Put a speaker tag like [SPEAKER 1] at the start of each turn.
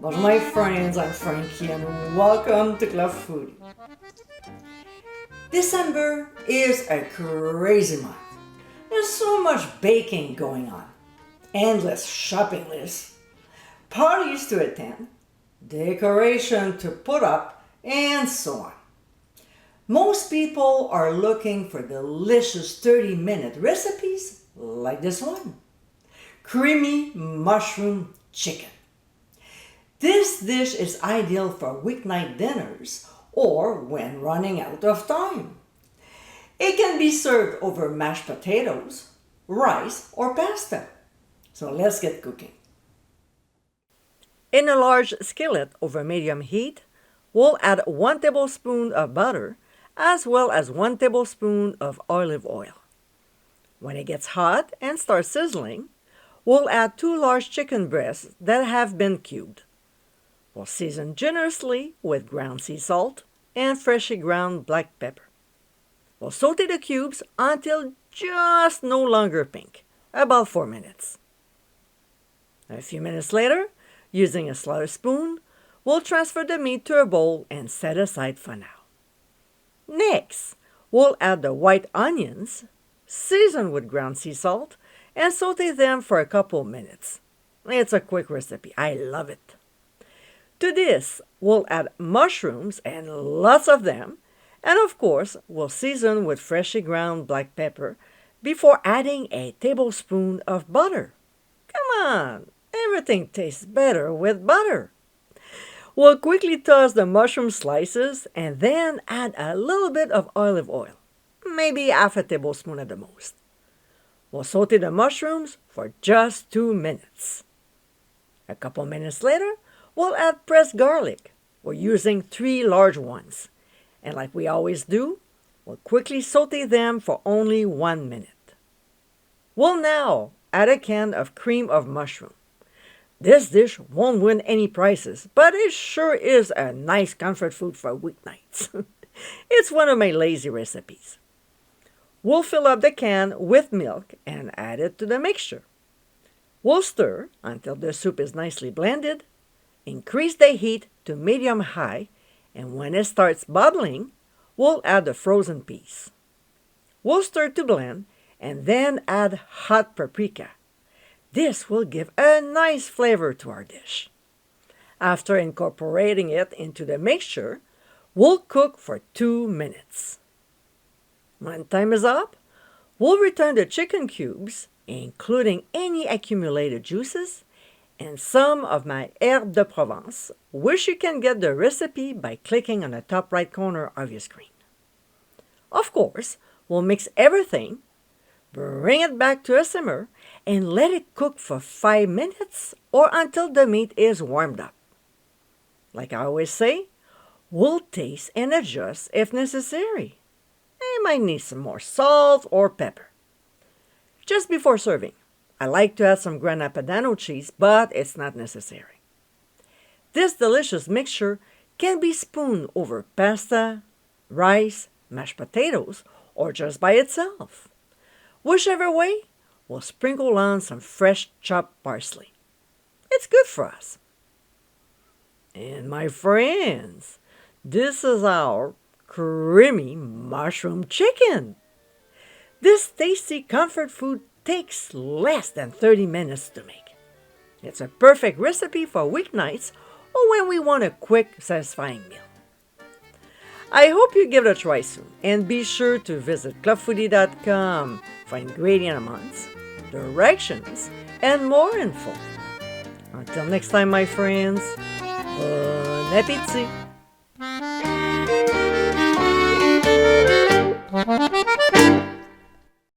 [SPEAKER 1] Bonjour my friends, I'm Frankie and welcome to Club Foodie. December is a crazy month. There's so much baking going on, endless shopping lists, parties to attend, decoration to put up, and so on. Most people are looking for delicious 30-minute recipes like this one. Creamy mushroom chicken. This dish is ideal for weeknight dinners or when running out of time. It can be served over mashed potatoes, rice, or pasta. So let's get cooking. In a large skillet over medium heat, we'll add 1 tablespoon of butter as well as 1 tablespoon of olive oil. When it gets hot and starts sizzling, we'll add 2 large chicken breasts that have been cubed. We'll season generously with ground sea salt and freshly ground black pepper. We'll saute the cubes until just no longer pink, about 4 minutes. A few minutes later, using a slaughter spoon, we'll transfer the meat to a bowl and set aside for now. Next, we'll add the white onions, season with ground sea salt, and saute them for a couple minutes. It's a quick recipe. I love it. To this, we'll add mushrooms and lots of them, and of course, we'll season with freshly ground black pepper before adding a tablespoon of butter. Come on, everything tastes better with butter. We'll quickly toss the mushroom slices and then add a little bit of olive oil, maybe half a tablespoon at the most. We'll saute the mushrooms for just 2 minutes. A couple minutes later, we'll add pressed garlic. We're using 3 large ones. And like we always do, we'll quickly saute them for only 1 minute. We'll now add a can of cream of mushroom. This dish won't win any prizes, but it sure is a nice comfort food for weeknights. It's one of my lazy recipes. We'll fill up the can with milk and add it to the mixture. We'll stir until the soup is nicely blended. Increase the heat to medium-high, and when it starts bubbling, we'll add the frozen peas. We'll stir to blend, and then add hot paprika. This will give a nice flavor to our dish. After incorporating it into the mixture, we'll cook for 2 minutes. When time is up, we'll return the chicken cubes, including any accumulated juices, and some of my herbe de Provence, which you can get the recipe by clicking on the top right corner of your screen. Of course, we'll mix everything, bring it back to a simmer, and let it cook for 5 minutes or until the meat is warmed up. Like I always say, we'll taste and adjust if necessary. You might need some more salt or pepper. Just before serving, I like to add some Grana Padano cheese, but it's not necessary. This delicious mixture can be spooned over pasta, rice, mashed potatoes, or just by itself. Whichever way, we'll sprinkle on some fresh chopped parsley. It's good for us. And my friends, this is our creamy mushroom chicken. This tasty comfort food takes less than 30 minutes to make. It's a perfect recipe for weeknights or when we want a quick, satisfying meal. I hope you give it a try soon, and be sure to visit clubfoodie.com for ingredient amounts, directions, and more info. Until next time, my friends, bon appétit!